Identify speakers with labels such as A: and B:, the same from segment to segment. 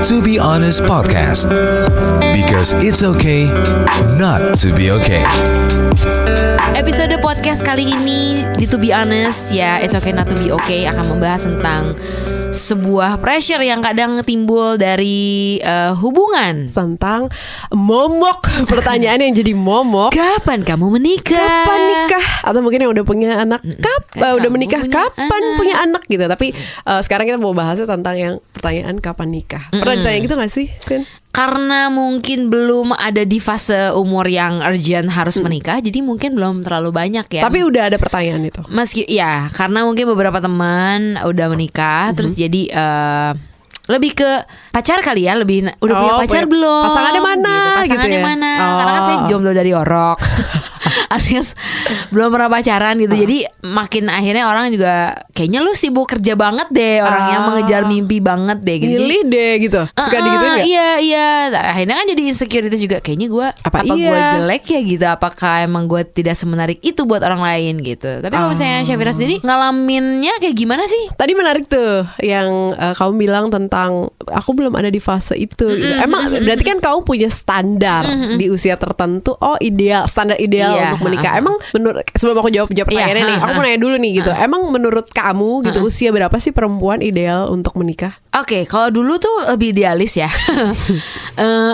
A: To Be Honest Podcast. Because it's okay not to be okay.
B: Episode podcast kali ini di To Be Honest ya, It's Okay Not To Be Okay akan membahas tentang sebuah pressure yang kadang timbul dari hubungan.
C: Tentang momok, pertanyaan yang jadi momok.
B: Kapan kamu menikah?
C: Kapan nikah? Atau mungkin yang udah punya anak, udah menikah kapan punya anak gitu. Tapi sekarang kita mau bahasnya tentang yang pertanyaan kapan nikah. Pernah ditanya gitu gak sih, Sin?
B: Karena mungkin belum ada di fase umur yang urgent harus menikah, jadi mungkin belum terlalu banyak ya.
C: Tapi udah ada pertanyaan itu.
B: Meski ya, karena mungkin beberapa teman udah menikah, terus jadi lebih ke pacar kali ya, lebih udah punya pacar belum?
C: Pasangannya mana?
B: Gitu, pasangannya
C: gitu ya?
B: mana? Karena kan saya jomblo dari orok. Alias belum pernah pacaran gitu. Jadi makin akhirnya orang juga kayaknya lu sibuk kerja banget deh, orangnya mengejar mimpi banget deh gitu.
C: Milih deh gitu. Suka digituin gak?
B: Iya. Akhirnya kan jadi insecurity juga. Kayaknya gue apa gue jelek ya gitu. Apakah emang gue tidak semenarik itu buat orang lain gitu. Tapi kalau misalnya Syafira sendiri ngalaminnya kayak gimana sih?
C: Tadi menarik tuh yang kamu bilang tentang aku belum ada di fase itu gitu. Emang berarti kan kamu punya standar di usia tertentu. Oh ideal, standar ideal untuk menikah. Emang menurut, sebelum aku jawab pertanyaannya nih, aku mau nanya dulu nih gitu. Emang menurut kamu gitu usia berapa sih perempuan ideal untuk menikah?
B: Oke, kalau dulu tuh lebih idealis ya.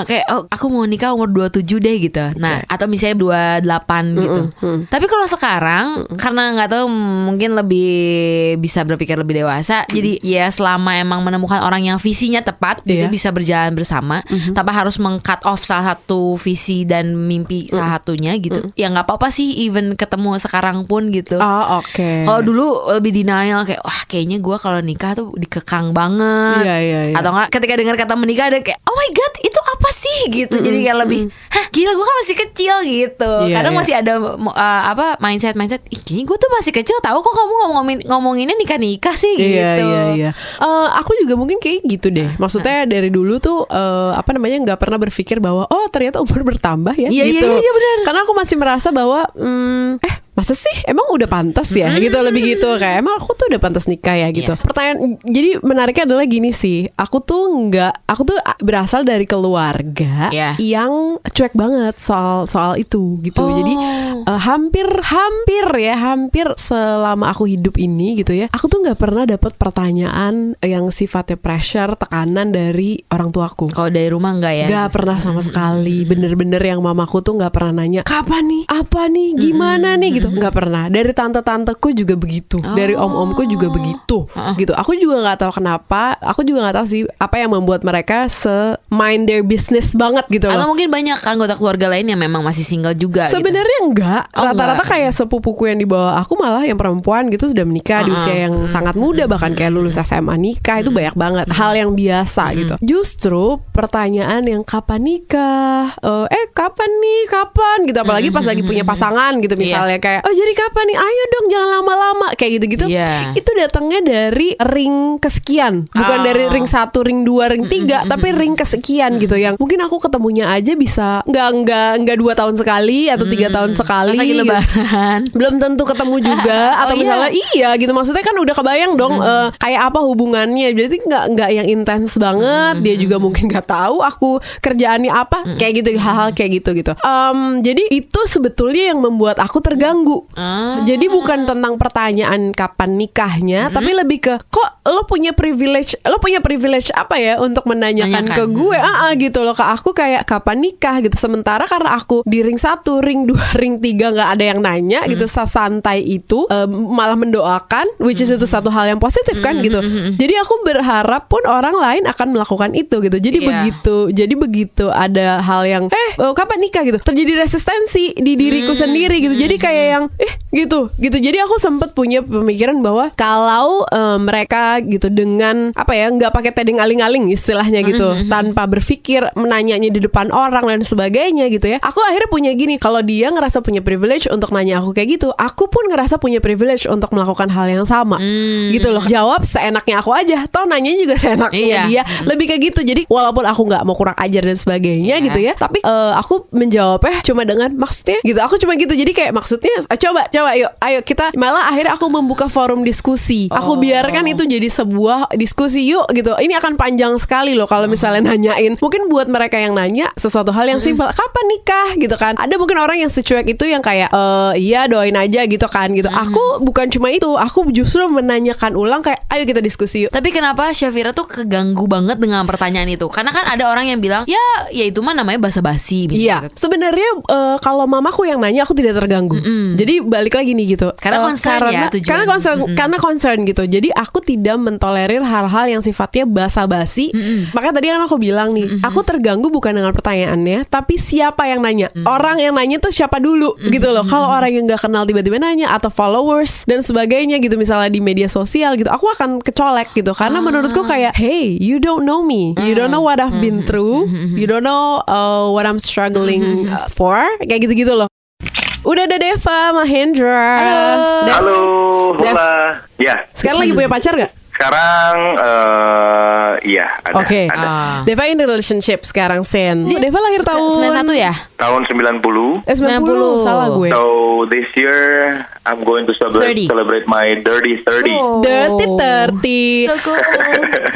B: Kayak aku mau nikah umur 27 deh gitu. Nah, atau misalnya 28 gitu. Tapi kalau sekarang karena nggak tahu mungkin lebih bisa berpikir lebih dewasa. Jadi ya selama emang menemukan orang yang visinya tepat, itu bisa berjalan bersama tanpa harus meng-cut off salah satu visi dan mimpi salah satunya gitu. Ya nggak apa-apa sih even ketemu sekarang pun gitu.
C: Oh, oke.
B: Kalau dulu lebih denial kayak wah kayaknya gue kalau nikah tuh dikekang banget.
C: Iya.
B: Atau enggak ketika dengar kata menikah ada kayak oh my god itu apa sih gitu. Jadi kayak lebih hah gila gue kan masih kecil gitu. Kadang masih ada mindset ih kayaknya gue tuh masih kecil tahu kok kamu ngomonginnya nikah sih gitu.
C: Iya. Aku juga mungkin kayak gitu deh. Maksudnya dari dulu tuh nggak pernah berpikir bahwa oh ternyata umur bertambah ya gitu.
B: Iya benar.
C: Karena aku masih merasa bahwa masa sih emang udah pantas ya gitu, lebih gitu kayak emang aku tuh udah pantas nikah ya gitu. Pertanyaan jadi menariknya adalah gini sih, aku tuh berasal dari keluarga yang cuek banget soal itu gitu. Jadi hampir selama aku hidup ini gitu ya, aku tuh nggak pernah dapat pertanyaan yang sifatnya pressure, tekanan dari orang tuaku.
B: Kalau dari rumah nggak ya?
C: Nggak pernah sama sekali. Bener-bener yang mamaku tuh nggak pernah nanya kapan nih, apa nih, gimana nih gitu. Nggak pernah. Dari tante-tanteku juga begitu, dari om-omku juga begitu gitu. Aku juga nggak tahu kenapa. Aku juga nggak tahu sih apa yang membuat mereka mind their business banget gitu loh.
B: Atau mungkin banyak kan anggota keluarga lain yang memang masih single juga.
C: Sebenarnya gitu. Enggak. Rata-rata kayak sepupuku yang di bawah aku malah yang perempuan gitu sudah menikah di usia yang sangat muda, bahkan kayak lulus SMA nikah itu banyak banget. Hal yang biasa gitu. Justru pertanyaan yang kapan nikah, kapan gitu, apalagi pas lagi punya pasangan gitu misalnya kayak oh jadi kapan nih, ayo dong jangan lama-lama kayak gitu-gitu. Itu datangnya dari ring kesekian, bukan dari ring 1, ring 2, ring 3, tapi ring kesekian gitu, yang mungkin aku ketemunya aja bisa nggak 2 tahun sekali atau 3 tahun sekali
B: lagi
C: gitu.
B: Lebaran
C: Belum tentu ketemu juga atau misalnya gitu, maksudnya kan udah kebayang dong kayak apa hubungannya. Berarti nggak yang intens banget. Dia juga mungkin nggak tahu aku kerjaannya apa, kayak gitu, hal-hal kayak gitu. Jadi itu sebetulnya yang membuat aku terganggu. Jadi bukan tentang pertanyaan kapan nikahnya, tapi lebih ke kok lo punya privilege apa ya untuk menanyakan ke gue gitu loh, ke aku kayak kapan nikah gitu. Sementara karena aku di ring 1, ring 2, ring 3 nggak ada yang nanya gitu, santai itu, malah mendoakan, which is itu satu hal yang positif kan gitu. Jadi aku berharap pun orang lain akan melakukan itu gitu. Jadi begitu ada hal yang kapan nikah gitu, terjadi resistensi di diriku sendiri gitu. Jadi kayak yang gitu. Jadi aku sempat punya pemikiran bahwa kalau mereka gitu dengan nggak pakai tedeng aling-aling istilahnya gitu, tanpa berpikir menanyanya di depan orang dan sebagainya gitu ya. Aku akhirnya punya gini, kalau dia ngerasa punya privilege untuk nanya aku kayak gitu, aku pun ngerasa punya privilege untuk melakukan hal yang sama. Gitu loh. Jawab seenaknya aku aja, toh nanya juga seenaknya dia. Lebih kayak gitu. Jadi walaupun aku nggak mau kurang ajar dan sebagainya gitu ya, tapi aku menjawabnya cuma dengan maksudnya gitu. Aku cuma gitu. Jadi kayak maksudnya coba ayo kita, malah akhirnya aku membuka forum diskusi. Aku biarkan itu jadi sebuah diskusi yuk gitu. Ini akan panjang sekali loh kalau misalnya nanyain. Mungkin buat mereka yang nanya sesuatu hal yang simpel, kapan nikah gitu kan. Ada mungkin orang yang secuek itu yang kayak iya doain aja gitu kan gitu. Aku bukan cuma itu, aku justru menanyakan ulang kayak ayo kita diskusi yuk.
B: Tapi kenapa Syafira tuh keganggu banget dengan pertanyaan itu? Karena kan ada orang yang bilang ya itu mah namanya basa-basi.
C: Iya, sebenarnya kalau mamaku yang nanya aku tidak terganggu. Jadi balik lagi nih gitu.
B: Karena concern ya tujuan.
C: Karena concern gitu. Jadi aku tidak mentolerir hal-hal yang sifatnya basa-basi. Makanya tadi kan aku bilang nih, aku terganggu bukan dengan pertanyaannya, tapi siapa yang nanya. Orang yang nanya tuh siapa dulu gitu loh. Kalau orang yang gak kenal tiba-tiba nanya, atau followers dan sebagainya gitu, misalnya di media sosial gitu, aku akan kecolek gitu. Karena menurutku kayak, hey, you don't know me, you don't know what I've been through, you don't know what I'm struggling for, kayak gitu-gitu loh. Udah ada Deva Mahendra.
D: Halo,
C: Dev.
D: hola. Ya.
C: Sekarang lagi punya pacar gak?
D: Sekarang iya ada.
C: Oke.
D: Ada.
C: Deva in relationship sekarang, Sen. Deva lahir tahun
B: 91 ya?
D: Tahun 90.
C: 90. Salah gue.
D: So this year I'm going to
B: 30.
D: celebrate my dirty 30.
C: Dirty 30.
B: So cool.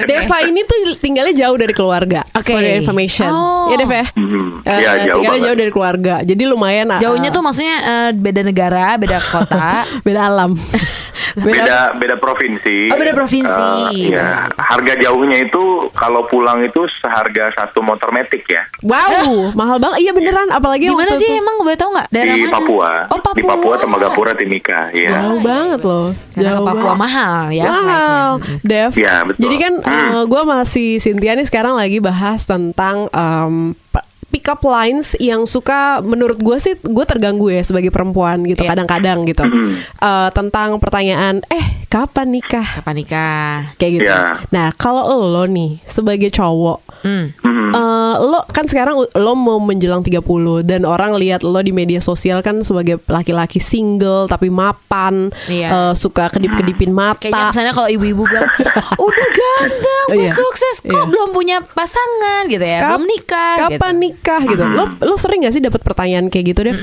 C: Deva ini tuh tinggalnya jauh dari keluarga.
B: Oke.
C: For your information. Ya Dev ya?
D: Ya jauh
C: tinggalnya
D: banget.
C: jauh dari keluarga. Jadi lumayan.
B: Jauhnya tuh maksudnya beda negara, beda kota.
C: beda alam.
D: Beda provinsi.
B: Oh, beda provinsi.
D: Ya, harga jauhnya itu kalau pulang itu seharga satu motor metik ya.
C: Wow, mahal banget. Iya beneran. Apalagi
B: Di mana
C: waktu
B: sih
C: itu.
B: emang boleh tahu nggak? Daerah
D: Di
B: mana?
D: Papua.
B: Oh, Papua.
D: Di Papua, Tembagapura, Timika. Ya.
C: Jauh banget loh.
B: Karena ke
C: Jauh
B: Papua
C: banget.
B: mahal ya.
C: Wow,
B: naiknya.
C: Dev.
D: Ya, betul.
C: Jadi kan gue masih Cynthia nih sekarang lagi bahas tentang pick up lines yang suka, menurut gue sih gue terganggu ya sebagai perempuan gitu kadang-kadang gitu. Tentang pertanyaan kapan nikah?
B: Kapan nikah?
C: Kayak gitu.
D: Ya.
C: Nah kalau lo nih sebagai cowok, lo kan sekarang lo mau menjelang 30 dan orang lihat lo di media sosial kan sebagai laki-laki single tapi mapan, suka kedip-kedipin mata.
B: Kayaknya kesannya kalau ibu-ibu bilang udah ganteng,
C: Iya.
B: sukses, kok belum punya pasangan gitu ya, belum nikah.
C: Kapan nikah gitu? Lo sering gak sih dapat pertanyaan kayak gitu, Dev?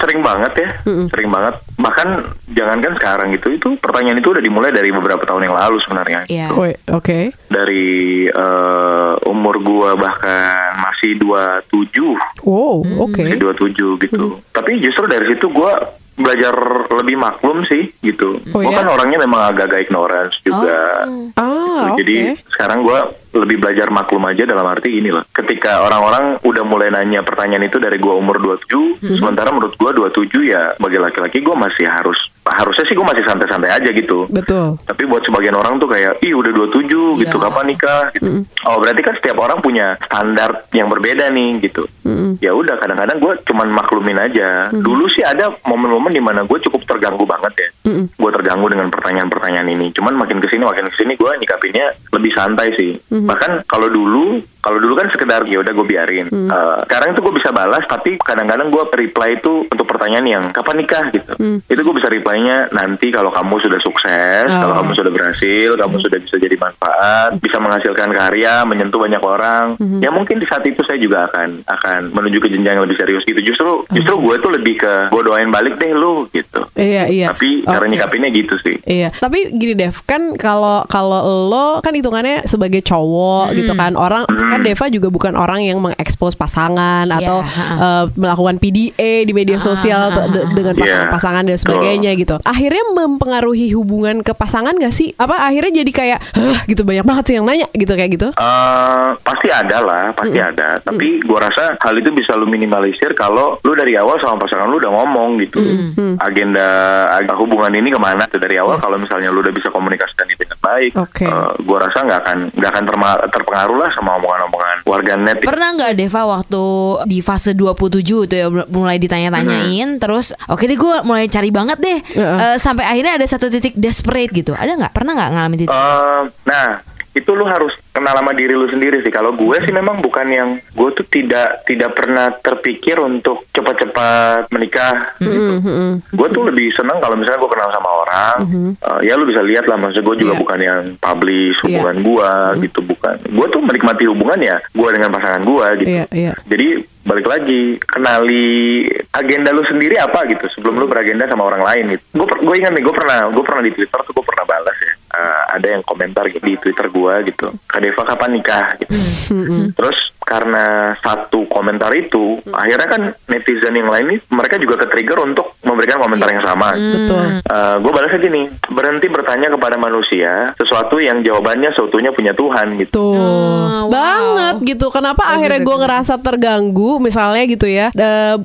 D: Sering banget ya, sering banget. Bahkan jangankan sekarang itu pertanyaan itu udah dimulai dari beberapa tahun yang lalu sebenarnya.
B: Iya.
C: Oke.
D: Dari umur gua bahkan masih 27.
C: Wow, oke.
D: Masih 27 gitu. Tapi justru dari situ gua belajar lebih maklum sih gitu.
C: Oh,
D: Gua
C: ya?
D: kan orangnya memang agak-agak ignorance juga. Jadi sekarang gue lebih belajar maklum aja, dalam arti ini loh. Ketika orang-orang udah mulai nanya pertanyaan itu dari gue umur 27, sementara menurut gue 27 ya sebagai laki-laki gue masih harusnya sih gue masih santai-santai aja gitu.
C: Betul.
D: Tapi buat sebagian orang tuh kayak, ih udah 27 gitu, kapan nikah gitu. Oh berarti kan setiap orang punya standar yang berbeda nih gitu. Ya udah, kadang-kadang gue cuman maklumin aja. Dulu sih ada momen-momen dimana gue cukup terganggu banget ya. Gue terganggu dengan pertanyaan-pertanyaan ini. Cuman makin kesini gue nyikapinnya lebih santai sih. Bahkan kalau dulu kan sekedar ya udah gue biarin. Sekarang itu gue bisa balas, tapi kadang-kadang gue reply itu untuk pertanyaan yang kapan nikah gitu. Itu gue bisa reply-nya nanti kalau kamu sudah sukses, kalau kamu sudah berhasil, kamu sudah bisa jadi manfaat, bisa menghasilkan karya, menyentuh banyak orang. Ya mungkin di saat itu saya juga akan menuju ke jenjang yang lebih serius gitu. Justru gue tuh lebih ke gue doain balik deh lu gitu.
C: Iya.
D: Tapi cara nyikapinnya gitu sih.
C: Iya. Tapi gini Dev, kan kalau lo kan hitungannya sebagai cowok gitu kan, orang kan Deva juga bukan orang yang mengekspos pasangan atau melakukan PDA di media sosial dengan pasangan dan sebagainya gitu. Akhirnya mempengaruhi hubungan ke pasangan gak sih? Apa akhirnya jadi kayak gitu, banyak banget sih yang nanya gitu kayak gitu?
D: Pasti ada lah, pasti ada. Tapi gue rasa hal itu bisa lu minimalisir kalau lu dari awal sama pasangan lu udah ngomong gitu. Agenda hubungan ini kemana tuh dari awal. Kalau misalnya lu udah bisa komunikasikan itu dengan baik, gue rasa nggak akan terpengaruh lah sama omongan-omongan warganet.
B: Pernah nggak Deva waktu di fase 27 tuh ya mulai ditanya-tanyain, terus oke deh gue mulai cari banget deh, sampai akhirnya ada satu titik desperate gitu. Ada nggak? Pernah nggak ngalamin titik?
D: Nah itu lu harus kenal sama diri lu sendiri sih. Kalau gue sih memang bukan yang, gue tuh tidak pernah terpikir untuk cepat-cepat menikah. Gue tuh lebih senang kalau misalnya gue kenal sama orang, ya lu bisa lihat lah, maksud gue juga bukan yang publish hubungan gue gitu, bukan. Gue tuh menikmati hubungan ya gue dengan pasangan gue gitu. Jadi balik lagi, kenali agenda lu sendiri apa gitu sebelum lu beragenda sama orang lain gitu. Gue ingat nih, gue pernah di Twitter tuh gue pernah balas ya. Ada yang komentar gitu, di Twitter gue gitu, Kak Deva kapan nikah gitu. Terus karena satu komentar itu, akhirnya kan netizen yang lain nih, mereka juga ke-trigger untuk memberikan komentar yang sama.
C: Betul.
D: Gue balasnya gini, berhenti bertanya kepada manusia sesuatu yang jawabannya seutuhnya punya Tuhan gitu.
C: Tuh, banget gitu. Kenapa akhirnya gue ngerasa terganggu misalnya gitu ya,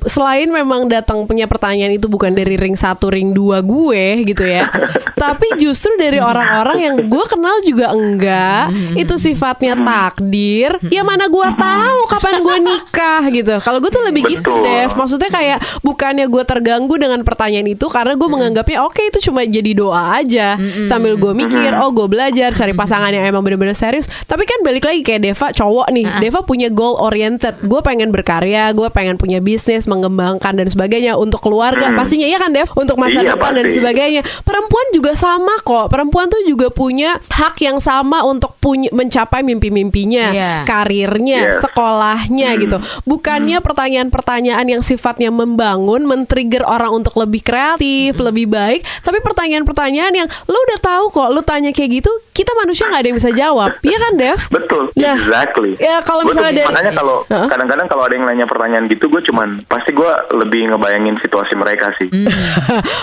C: selain memang datang punya pertanyaan itu bukan dari ring 1, ring 2 gue gitu ya, tapi justru dari orang-orang yang gue kenal juga enggak, itu sifatnya takdir. Ya mana gue tahu kapan gue nikah gitu. Kalau gue tuh lebih gitu, Dev. Maksudnya kayak bukannya gue terganggu dengan pertanyaan itu, karena gue menganggapnya oke, itu cuma jadi doa aja. Sambil gue mikir, oh gue belajar cari pasangan yang emang bener-bener serius. Tapi kan balik lagi kayak Deva cowok nih, Deva punya goal oriented. Gue pengen berkarya, gue pengen punya bisnis, mengembangkan dan sebagainya untuk keluarga. Pastinya ya kan Dev, untuk masa depan dan sebagainya. Perempuan juga sama kok. Perempuan tuh juga punya hak yang sama untuk mencapai mimpi-mimpinya, karirnya, sekolahnya gitu. Bukannya pertanyaan-pertanyaan yang sifatnya membangun, men-trigger orang untuk lebih kreatif, lebih baik, tapi pertanyaan-pertanyaan yang lu udah tahu kok, lu tanya kayak gitu, kita manusia nggak ada yang bisa jawab. Iya kan, Dev?
D: Betul,
C: nah,
D: exactly.
C: Ya kalau misalnya dari
D: makanya kalau kadang-kadang kalau ada yang nanya pertanyaan gitu, gue pasti gue lebih ngebayangin situasi mereka sih.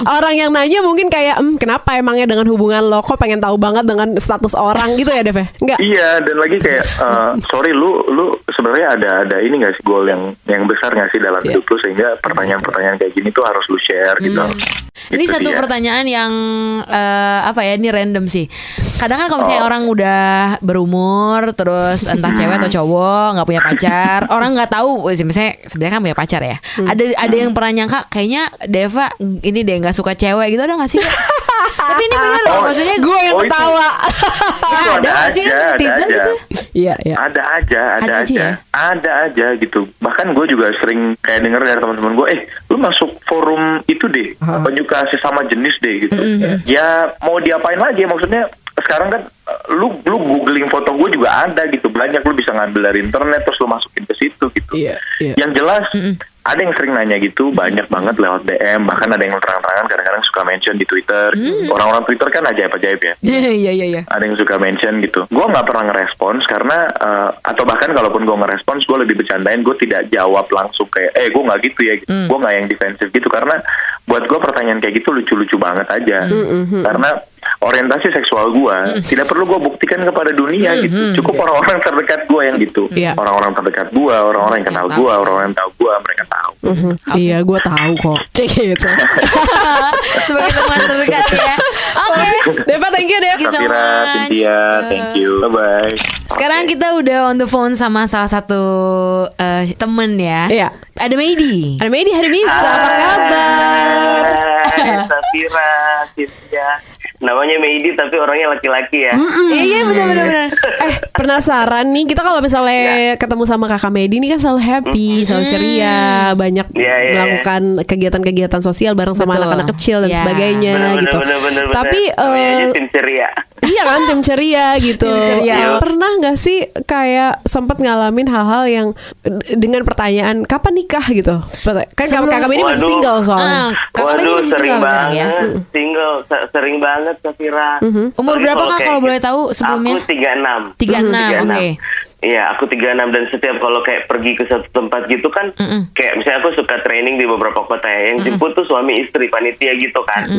C: Orang yang nanya mungkin kayak kenapa emangnya dengan hubungan lo, kok pengen tahu banget dengan status orang gitu ya, Dev? Enggak.
D: Iya, dan lagi kayak sorry, lu sebenarnya ada ini nggak sih, goal yang besar nggak sih dalam hidup lu, sehingga pertanyaan-pertanyaan kayak gini tuh harus lu share gitu.
B: Ini
D: Gitu
B: satu
D: dia.
B: pertanyaan yang ini random sih. Kadang kan kalau misalnya orang udah berumur, terus entah cewek atau cowok nggak punya pacar, orang nggak tahu misalnya sebenarnya kan punya pacar ya. Ada yang pernah nyangka kayaknya Deva ini deh nggak suka cewek gitu, ada nggak sih? Tapi ini benar loh, maksudnya
C: gue yang ketawa.
D: Itu
B: ada nggak sih netizen gitu?
C: Iya.
D: Ada aja, ada aja gitu. Bahkan gue juga sering kayak denger dari teman-teman gue, lu masuk forum itu deh, juga sesama jenis deh gitu. Ya mau diapain lagi? Maksudnya sekarang kan lu googling foto gue juga ada gitu, banyak, lu bisa ngambil dari internet terus lu masukin ke situ gitu. Yang jelas ada yang sering nanya gitu, banyak banget lewat DM, bahkan ada yang terang-terangan kadang-kadang suka mention di Twitter. Orang-orang Twitter kan ajaib-ajaib ya.
B: Iya.
D: Ada yang suka mention gitu. Gue nggak pernah ngerespons karena atau bahkan kalaupun gue ngerespons, gue lebih bercandain, gue tidak jawab langsung kayak gue nggak gitu ya. Gue nggak yang defensif gitu, karena buat gue pertanyaan kayak gitu lucu-lucu banget aja. Karena orientasi seksual gue tidak perlu gue buktikan kepada dunia gitu. Cukup orang-orang terdekat gue yang gitu. Orang-orang terdekat gue, orang-orang yang kenal gue, orang-orang yang tahu gue, mereka tahu.
C: Iya, gue tahu kok. Cek gitu.
B: Sebagai teman terdekat ya. Oke.
C: Deva, thank you, Dev.
B: Thank you so
D: Safira,
B: much.
D: Cynthia, thank you. Bye-bye.
B: Sekarang kita udah on the phone sama salah satu temen ya.
C: Iya.
B: Ada Medi.
C: Ada Medi, hari Misa, apa kabar?
E: Hai, Safira, Cynthia. Namanya Medi tapi orangnya laki-laki ya.
B: Iya benar.
C: Penasaran nih, kita kalau misalnya ketemu sama kakak Medi ini kan selalu happy, selalu ceria, banyak melakukan kegiatan-kegiatan sosial bareng sama
B: Betul.
C: anak-anak kecil dan sebagainya gitu.
E: Bener.
C: Tapi
E: namanya tim ceria.
C: iya kan, tim ceria gitu.
B: Tim ceria.
C: Pernah nggak sih kayak sempat ngalamin hal-hal yang dengan pertanyaan kapan nikah gitu? Kan kakak Medi masih single soalnya.
B: Kakak Medi masih
E: sering
B: single
E: banget,
B: ya?
E: single, sering banget Safira.
B: Umur berapa Kak kalau boleh tahu sebelumnya?
E: Aku 36.
B: 36, oke.
E: Iya, aku 36 dan setiap kalau kayak pergi ke satu tempat gitu kan, kayak misalnya aku suka training di beberapa kota ya, yang jemput tuh suami istri panitia gitu kan.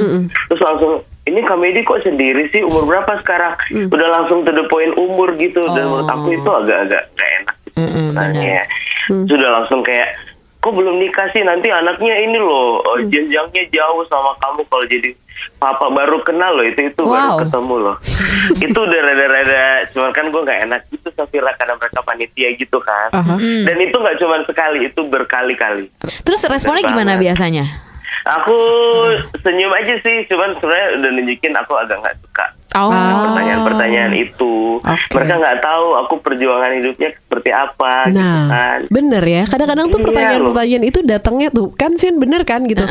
E: Terus langsung, ini Kak Medi kok sendiri sih, umur berapa sekarang? Udah langsung to the point umur gitu, dan menurut aku itu agak-agak gak enak gitu sebenarnya. Sudah langsung kayak, kok belum nikah sih, nanti anaknya ini loh jenjangnya jauh sama kamu kalau jadi papa, baru kenal loh itu baru ketemu loh. Itu udah rada-rada, cuman kan gue nggak enak gitu Safira karena mereka panitia gitu kan. Dan itu nggak cuma sekali, itu berkali-kali.
B: Terus responnya gimana biasanya?
E: Aku senyum aja sih, cuman sebenarnya udah nunjukin aku agak nggak suka. pertanyaan-pertanyaan itu. Mereka nggak tahu aku perjuangan hidupnya seperti apa.
C: Nah,
E: gitu kan.
C: bener ya. Kadang-kadang tuh pertanyaan-pertanyaan itu datangnya tuh kan Sin, bener kan gitu.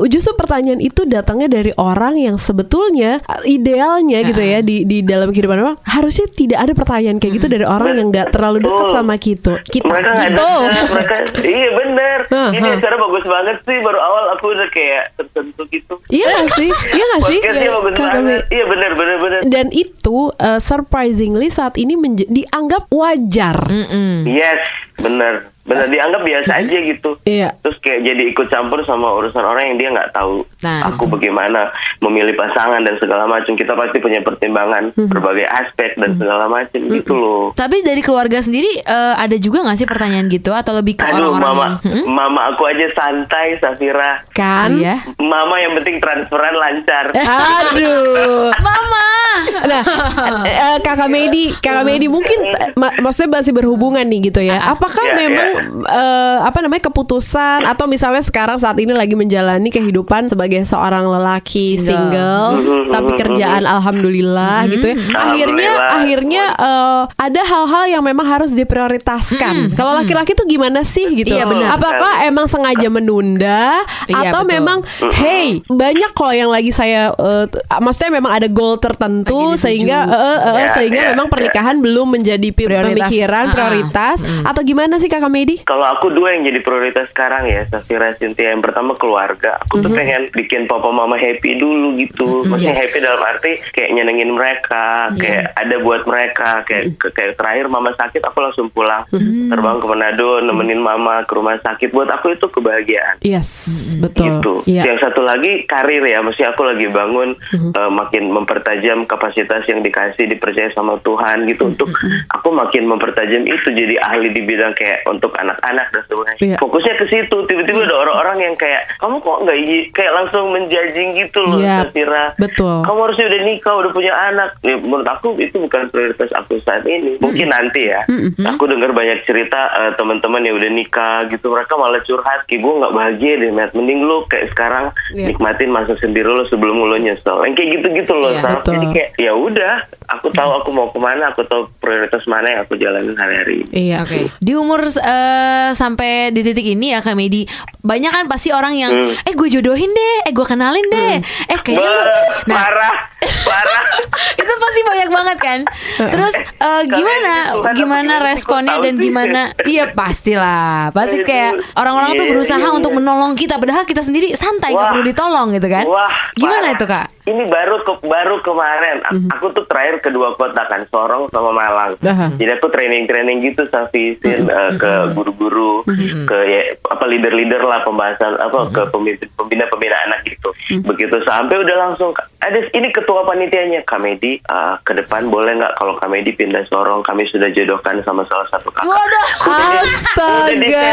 C: Justru pertanyaan itu datangnya dari orang yang sebetulnya idealnya gitu ya di dalam kehidupan orang harusnya tidak ada pertanyaan kayak gitu dari orang yang nggak terlalu dekat sama kita.
E: Mereka nggak
C: gitu.
E: mereka iya bener. Ini acara bagus banget sih. Baru awal aku udah kayak tersentuh gitu.
C: Iya nggak sih? Iya nggak sih?
E: Podcastnya bagus banget. Iya bener.
C: Dan itu surprisingly saat ini dianggap wajar.
E: Yes, bener dianggap biasa aja gitu.
C: Iya.
E: Terus kayak jadi ikut campur sama urusan orang yang dia nggak tahu aku bagaimana memilih pasangan dan segala macam. Kita pasti punya pertimbangan berbagai aspek dan segala macam gitu loh.
B: Tapi dari keluarga sendiri ada juga nggak sih pertanyaan gitu atau lebih ke orang-orang
E: mama aku aja santai, Safira.
C: Kan?
B: Iya.
E: Mama yang penting transferan lancar.
C: Aduh.
B: Mama.
C: Nah, Kakak Medi mungkin maksudnya masih berhubungan nih gitu ya. Apakah memang keputusan atau misalnya sekarang saat ini lagi menjalani kehidupan sebagai seorang lelaki single tapi kerjaan alhamdulillah gitu ya. Akhirnya ada hal-hal yang memang harus diprioritaskan. Kalau laki-laki tuh gimana sih gitu?
B: Iya, benar.
C: Apakah emang sengaja menunda atau
B: betul.
C: memang hey, banyak kok yang lagi saya maksudnya memang ada goal tertentu sehingga memang pernikahan belum menjadi pemikiran prioritas atau gimana sih Kakak Medi?
E: Kalau aku dua yang jadi prioritas sekarang ya, Safira, Cynthia. Yang pertama keluarga. Aku tuh pengen bikin papa mama happy dulu gitu. Maksudnya happy dalam arti kayak nyenengin mereka, kayak ada buat mereka. Kayak terakhir mama sakit, aku langsung pulang, terbang ke Manado, nemenin mama ke rumah sakit. Buat aku itu kebahagiaan.
C: Yes, betul.
E: Gitu.
C: Yeah.
E: Yang satu lagi karir ya. Maksudnya aku lagi bangun makin mempertajam kapasitas yang dipercaya sama Tuhan gitu. Untuk aku makin mempertajam itu jadi ahli di bidang kayak untuk anak-anak dan sebagainya. Fokusnya ke situ. Tiba-tiba ada orang-orang yang kayak kamu kok nggak kayak langsung menjudging gitu loh, Safira.
C: Betul.
E: Kamu harusnya udah nikah, udah punya anak. Ya, menurut aku itu bukan prioritas aku saat ini. Mungkin nanti ya. Aku dengar banyak cerita teman-teman yang udah nikah gitu, mereka malah curhat, "Ki, gue nggak bahagia deh, Matt. Mending lu kayak sekarang nikmatin masa sendiri lu sebelum lu nyesel." Yang kayak gitu-gitu loh. Jadi kayak ya udah, aku tahu aku mau kemana, aku tahu prioritas mana yang aku jalanin hari-hari ini.
C: Iya.
B: Oke. Di umur sampai di titik ini ya Kak Medi, banyak kan pasti orang yang gue jodohin deh, gue kenalin deh, kayaknya lu
E: parah
B: itu pasti banyak banget kan. Terus gimana responnya dan gimana? Iya pastilah, pasti kayak orang-orang tuh berusaha untuk menolong kita, padahal kita sendiri santai, nggak perlu ditolong gitu kan. Gimana itu Kak?
E: Ini baru kemarin aku tuh terakhir ke dua kota kan, Sorong sama Malang. Jadi aku training gitu Safisin ke guru-guru, ke leader-leader lah, pembahasan ke pembina anak gitu. Begitu sampai udah langsung ada ini ketua panitianya, Kak Medi, ke depan boleh nggak kalau Kak Medi pindah Sorong, kami sudah jodohkan sama salah satu kakak.
B: Waduh,
C: astaga.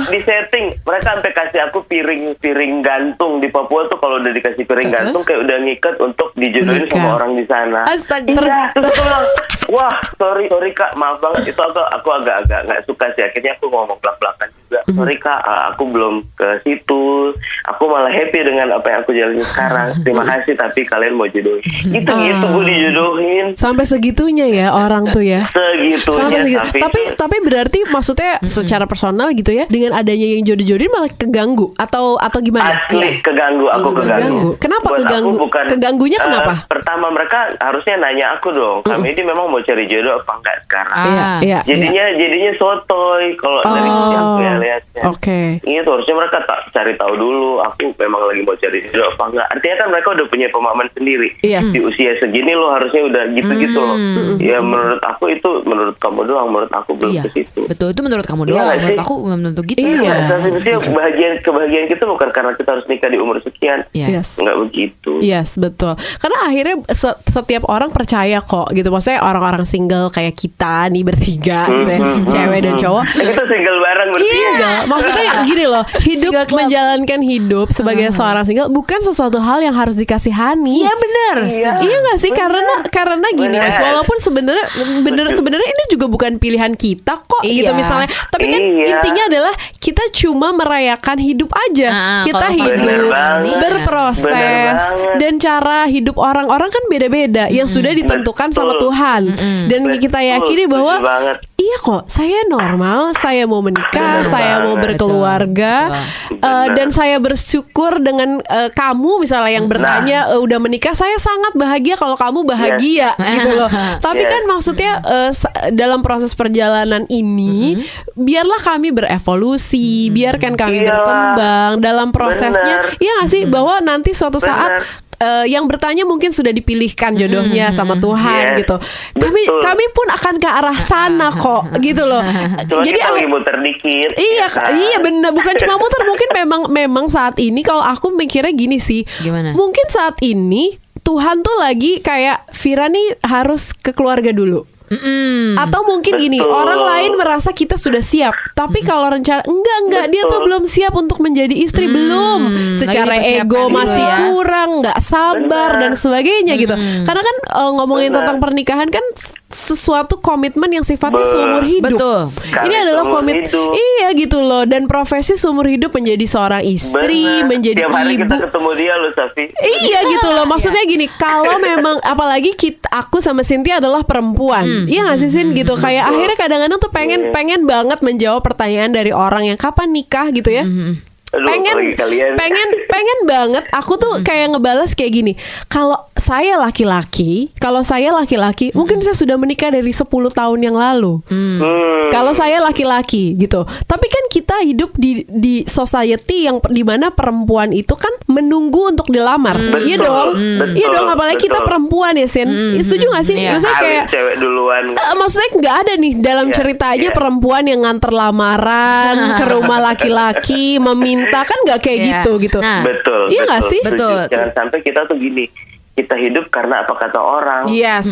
E: Di setting mereka sampai kasih aku piring gantung. Di Papua tuh kalau udah dikasih piring gantung kayak udah ngikat untuk dijodohin sama orang di sana.
B: Astaga.
E: Iya, terus aku bilang, wah sorry Kak, maaf banget, itu aku agak nggak suka sih. Akhirnya aku ngomong belak-belakan juga, sorry Kak, aku belum ke situ, aku malah happy dengan apa yang aku jalani sekarang. Terima kasih, tapi kalian mau jodohin. Gitu gue dijodohin.
C: Sampai segitunya ya orang tuh ya.
E: Segitunya.
C: Tapi berarti maksudnya secara personal gitu ya, dengan adanya yang jodoh-jodohin malah keganggu atau gimana?
E: Asli keganggu, aku keganggu.
C: Kenapa keganggu? Keganggunya kenapa?
E: Pertama mereka harusnya nanya aku dong, Kak Medi memang mau cari jodoh apa enggak sekarang? Jadinya sotoy kalau dari yang saya lihatnya.
C: Oke.
E: Itu harusnya mereka cari tahu dulu aku memang lagi mau cari jodoh apa enggak. Artinya kan mereka udah punya pemahaman sendiri. Di usia segini lo harusnya udah gitu-gitu loh. Ya menurut aku itu, menurut kamu doang, menurut aku belum ke situ.
B: Betul, itu menurut kamu doang. Menurut aku belum tentu gitu.
E: Maksudnya kebahagiaan kita bukan karena kita harus nikah di umur sekian. Enggak begitu.
C: Yes, betul. Karena akhirnya setiap orang percaya kok gitu. Maksudnya orang-orang single kayak kita nih bertiga gitu ya, cewek dan cowok.
E: Kita single bareng bertiga.
C: Iya, maksudnya gini loh, menjalankan hidup sebagai seorang single bukan sesuatu hal yang harus dikasihani.
B: Iya benar.
C: Iya nggak sih? Karena gini Mas, walaupun sebenarnya sebenarnya ini juga bukan pilihan kita kok gitu
B: Iya.
C: misalnya. Tapi kan
E: Iya.
C: intinya adalah kita cuma merayakan hidup aja. Kita
B: kalau
C: hidup
E: Bener banget.
C: berproses
E: Bener banget.
C: dan cara hidup orang-orang kan beda-beda yang sudah ditentukan sama
E: Betul.
C: Tuhan. Dan kita yakini
E: Betul,
C: bahwa
E: setuju banget.
C: iya kok, saya normal, saya mau menikah,
E: Bener
C: saya mau
E: banget.
C: berkeluarga,
E: Betul.
C: dan saya bersyukur dengan kamu misalnya yang bertanya udah menikah, saya sangat bahagia kalau kamu bahagia gitu loh. Tapi
E: Yes.
C: kan maksudnya dalam proses perjalanan ini, biarlah kami berevolusi, biarkan kami
E: Iyalah.
C: berkembang dalam prosesnya.
E: Bener.
C: Iya nggak sih bahwa nanti suatu saat yang bertanya mungkin sudah dipilihkan jodohnya sama Tuhan
E: Yes.
C: gitu.
E: Betul.
C: Kami pun akan ke arah sana kok gitu loh.
E: Cuma
C: Jadi
E: kita lagi muter dikit.
C: Iya,
E: ya kan?
C: iya benar, bukan cuma muter, mungkin memang saat ini kalau aku mikirnya gini sih.
B: Gimana?
C: Mungkin saat ini Tuhan tuh lagi kayak Vira nih harus ke keluarga dulu. Atau mungkin gini,
E: Betul.
C: orang lain merasa kita sudah siap, tapi kalau rencana enggak dia tuh
E: Betul.
C: belum siap untuk menjadi istri, belum. Secara
B: Lagi dipersiapkan
C: ego
B: dulu
C: masih
B: ya.
C: kurang, nggak sabar
E: Benar.
C: dan sebagainya gitu. Karena kan ngomongin
E: Benar.
C: tentang pernikahan kan sesuatu komitmen yang sifatnya seumur hidup.
B: Betul.
C: Ini
E: Sekali
C: adalah
E: seumur
C: komit,
E: hidup.
C: iya gitu loh. Dan profesi seumur hidup menjadi seorang istri,
E: Bener.
C: menjadi
E: Tiap hari
C: ibu.
E: kita ketemu dia loh, Safi.
C: Iya gitu loh. Maksudnya gini, kalau memang apalagi aku sama Cynthia adalah perempuan. Iya gak sih Sin gitu. Kayak akhirnya kadang-kadang tuh pengen banget menjawab pertanyaan dari orang yang kapan nikah gitu ya.
E: Aduh, apalagi kalian.
C: pengen banget. Aku tuh kayak ngebales kayak gini. Kalau saya laki-laki, mungkin saya sudah menikah dari 10 tahun yang lalu. Kalau saya laki-laki gitu. Tapi kan kita hidup di society yang dimana perempuan itu kan menunggu untuk dilamar. Iya dong.
E: Betul,
C: Iya dong, apalagi kita
E: betul.
C: perempuan ya Sin. Ya, setuju gak sih?
B: Iya.
C: Maksudnya kayak
E: Cewek duluan.
C: maksudnya nggak ada nih dalam
E: Iya,
C: ceritanya
E: iya.
C: perempuan yang nganter lamaran ke rumah laki-laki meminta, kan nggak kayak
B: Iya.
C: gitu.
B: Nah,
E: Betul.
C: Iya nggak sih?
E: setuju.
B: Betul.
E: Jangan sampai kita tuh gini. Kita hidup karena apa kata orang.
C: Yes,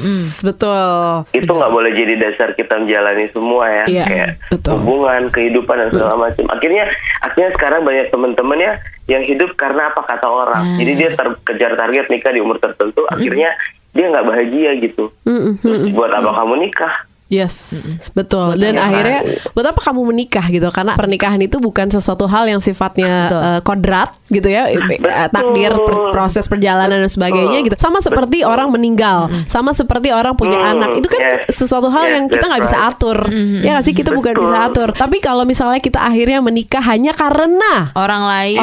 C: betul.
E: Itu nggak boleh jadi dasar kita menjalani semua ya.
C: Iya,
E: Kayak
C: betul.
E: hubungan, kehidupan dan segala macam. Akhirnya sekarang banyak teman-teman ya yang hidup karena apa kata orang. Jadi dia kejar target nikah di umur tertentu. Akhirnya dia nggak bahagia gitu. Terus buat apa kamu nikah?
C: Yes, betul. Dan
E: apa?
C: akhirnya buat apa kamu menikah gitu? Karena pernikahan itu bukan sesuatu hal yang sifatnya
B: Betul.
C: kodrat gitu ya, takdir, proses perjalanan dan sebagainya gitu. Sama seperti orang meninggal, sama seperti orang punya anak. Itu kan
E: Yes.
C: sesuatu hal
E: Yes,
C: yang kita nggak
E: that's
C: bisa
E: right.
C: atur. Ya nggak sih, kita bukan
E: Betul.
C: bisa atur. Tapi kalau misalnya kita akhirnya menikah hanya karena
B: orang lain,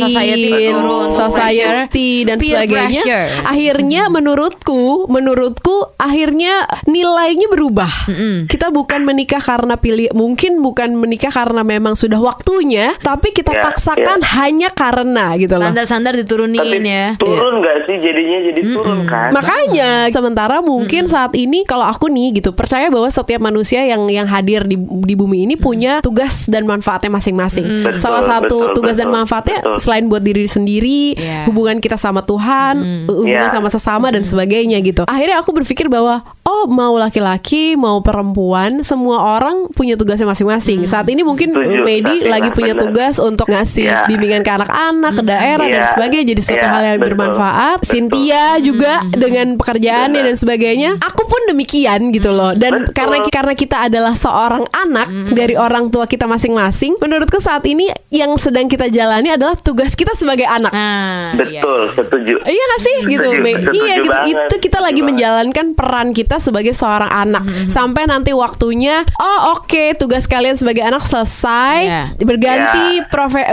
C: society
B: menurun,
C: society dan
B: peer
C: sebagainya,
B: pressure.
C: akhirnya menurutku akhirnya nilainya berubah. Kita bukan menikah karena mungkin bukan menikah karena memang sudah waktunya, tapi kita
E: Ya,
C: paksakan hanya karena gitu loh.
B: Standar-standar diturunin
E: Tapi
B: ya.
E: turun nggak sih jadinya jadi turun kan?
C: Makanya sementara mungkin saat ini kalau aku nih gitu percaya bahwa setiap manusia yang hadir di bumi ini punya tugas dan manfaatnya masing-masing.
E: Betul,
C: Salah satu
E: betul,
C: tugas dan
E: betul,
C: manfaatnya
E: betul.
C: selain buat diri sendiri,
B: Iya.
C: hubungan kita sama Tuhan, hubungan
E: Iya.
C: sama sesama dan sebagainya gitu. Akhirnya aku berpikir bahwa mau laki-laki mau perempuan, semua orang punya tugasnya masing-masing. Saat ini mungkin
E: Setuju,
C: Medi
E: Safi,
C: lagi punya
E: benar.
C: tugas untuk ngasih
E: Iya.
C: bimbingan ke anak-anak, ke daerah dan
E: Iya.
C: sebagainya. Jadi suatu
E: Iya,
C: hal yang
E: betul.
C: bermanfaat.
E: Betul.
C: Cynthia juga dengan pekerjaannya dan sebagainya. Aku pun demikian gitu loh. Dan
E: Betul.
C: karena kita adalah seorang anak dari orang tua kita masing-masing, menurutku saat ini yang sedang kita jalani adalah tugas kita sebagai anak.
B: Nah,
E: Betul, setuju.
C: Iya gak sih gitu,
E: Setuju,
C: Mei?
E: setuju
C: Iya gitu.
E: banget,
C: Itu kita
E: setuju
C: lagi
E: banget.
C: menjalankan peran kita sebagai seorang anak. Sampai nanti waktunya, oke, tugas kalian sebagai anak selesai.
B: Iya.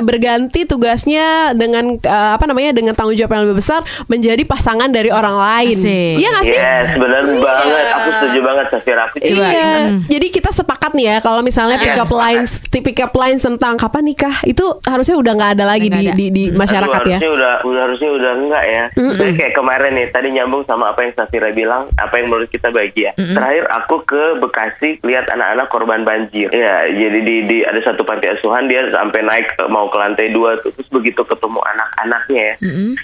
C: Berganti tugasnya dengan dengan tanggung jawab yang lebih besar menjadi pasangan dari orang lain.
B: Asik.
C: Iya gak sih?
E: Yes, benar banget. Aku setuju banget, Safira. Aku
B: Coba.
E: juga.
C: Iya. Jadi kita sepakat nih ya kalau misalnya pick up lines tentang kapan nikah itu harusnya udah nggak ada lagi
B: Nggak ada.
C: di masyarakat ya.
E: Harusnya udah enggak ya. Jadi kayak kemarin nih, tadi nyambung sama apa yang Safira bilang, apa yang menurut kita bahagia. Terakhir aku ke Bekasi lihat anak-anak korban banjir. Ya, jadi di ada satu panti asuhan, dia sampai naik mau ke lantai 2, terus begitu ketemu anak-anaknya ya.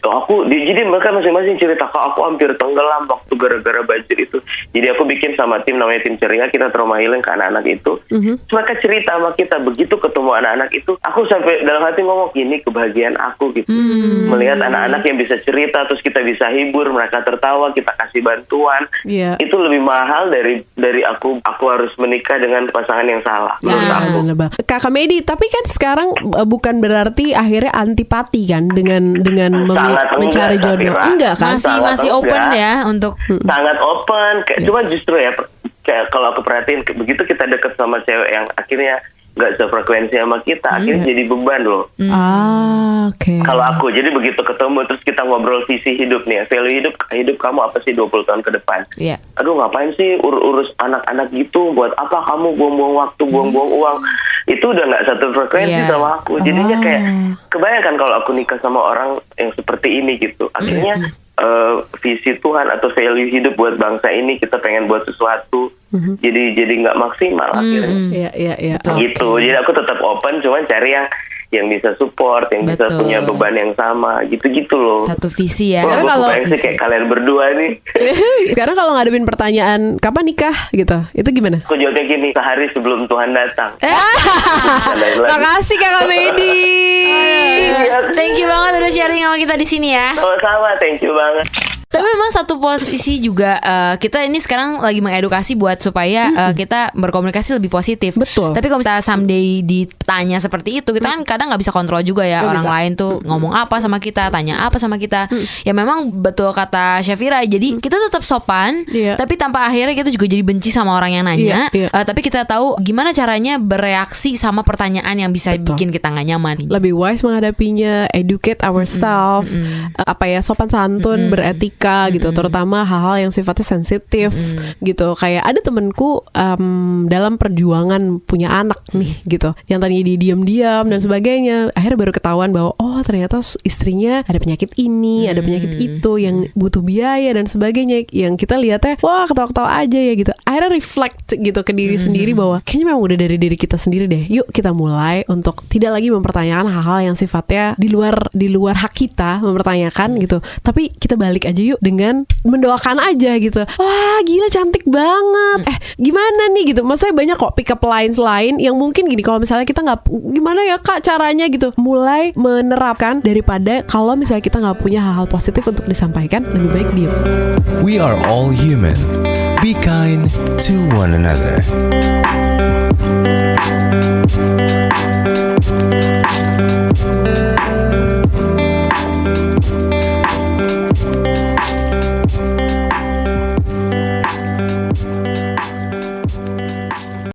E: Tuh jadi mereka masing-masing cerita, Kak, aku hampir tenggelam waktu gara-gara banjir itu. Jadi aku bikin sama tim namanya tim ceria, kita trauma healing ke anak-anak itu. Terus mereka cerita sama kita, begitu ketemu anak-anak itu, aku sampai dalam hati ngomong, ini kebahagiaan aku gitu. Melihat anak-anak yang bisa cerita, terus kita bisa hibur, mereka tertawa, kita kasih bantuan.
C: Iya.
E: Itu lebih mahal dari aku harus menikah dengan pasangan yang salah menurut aku.
C: Kakak Medi, tapi kan sekarang bukan berarti akhirnya antipati kan dengan mencari jodoh. Enggak kan?
B: Masih open ya untuk
E: sangat open. Cuma justru ya kayak kalau aku perhatiin begitu kita deket sama cewek yang akhirnya nggak sefrekuensi sama kita, akhirnya jadi beban loh.
C: Oke.
E: Kalau aku, jadi begitu ketemu terus kita ngobrol visi hidup nih, value hidup kamu apa sih 20 tahun ke depan?
B: Iya.
E: Aduh ngapain sih urus anak-anak gitu, buat apa kamu buang-buang waktu, buang-buang uang? Itu udah nggak satu frekuensi sama aku. Jadinya kayak kebayangkan kalau aku nikah sama orang yang seperti ini gitu. Akhirnya visi Tuhan atau value hidup buat bangsa ini kita pengen buat sesuatu. Jadi nggak maksimal akhirnya.
C: Iya.
E: Gitu. Jadi aku tetap open, cuman cari yang bisa support, yang bisa punya beban yang sama, gitu-gitu loh.
B: Satu visi ya.
E: Gue kebayang sih kayak kalian berdua nih.
C: Sekarang kalau ngadepin pertanyaan kapan nikah gitu, itu gimana?
E: Aku jawabnya gini, sehari sebelum Tuhan datang.
C: Makasih Kakak Medi.
B: Thank you banget udah sharing sama kita di sini ya.
E: Sama-sama, thank you banget.
B: Tapi memang satu posisi juga kita ini sekarang lagi mengedukasi buat supaya kita berkomunikasi lebih positif.
C: Betul.
B: Tapi kalau misalnya someday ditanya seperti itu, kita kan kadang nggak bisa kontrol juga ya orang lain tuh ngomong apa sama kita, tanya apa sama kita. Ya memang betul kata Syafira. Jadi kita tetap sopan, tapi tanpa akhirnya kita juga jadi benci sama orang yang nanya. Tapi kita tahu gimana caranya bereaksi sama pertanyaan yang bisa bikin kita nggak nyaman.
C: Lebih wise menghadapinya, educate ourselves, sopan santun, beretika gitu, terutama hal-hal yang sifatnya sensitif gitu. Kayak ada temenku dalam perjuangan punya anak nih gitu, yang tadinya dia diam-diam dan sebagainya, akhirnya baru ketahuan bahwa ternyata istrinya ada penyakit ini, ada penyakit itu yang butuh biaya dan sebagainya. Yang kita lihatnya wah ketawa-ketawa aja ya gitu. Akhirnya reflect gitu ke diri sendiri bahwa kayaknya memang udah dari diri kita sendiri deh. Yuk kita mulai untuk tidak lagi mempertanyakan hal-hal yang sifatnya di luar hak kita mempertanyakan gitu. Tapi kita balik aja yuk dengan mendoakan aja gitu. Wah gila cantik banget. Gimana nih gitu. Maksudnya banyak kok pick up lines lain yang mungkin gini, kalau misalnya kita nggak, gimana ya kak caranya gitu. Mulai menerapkan daripada kalau misalnya kita nggak punya hal-hal positif untuk disampaikan, lebih baik diam.
A: We are all human. Be kind to one another.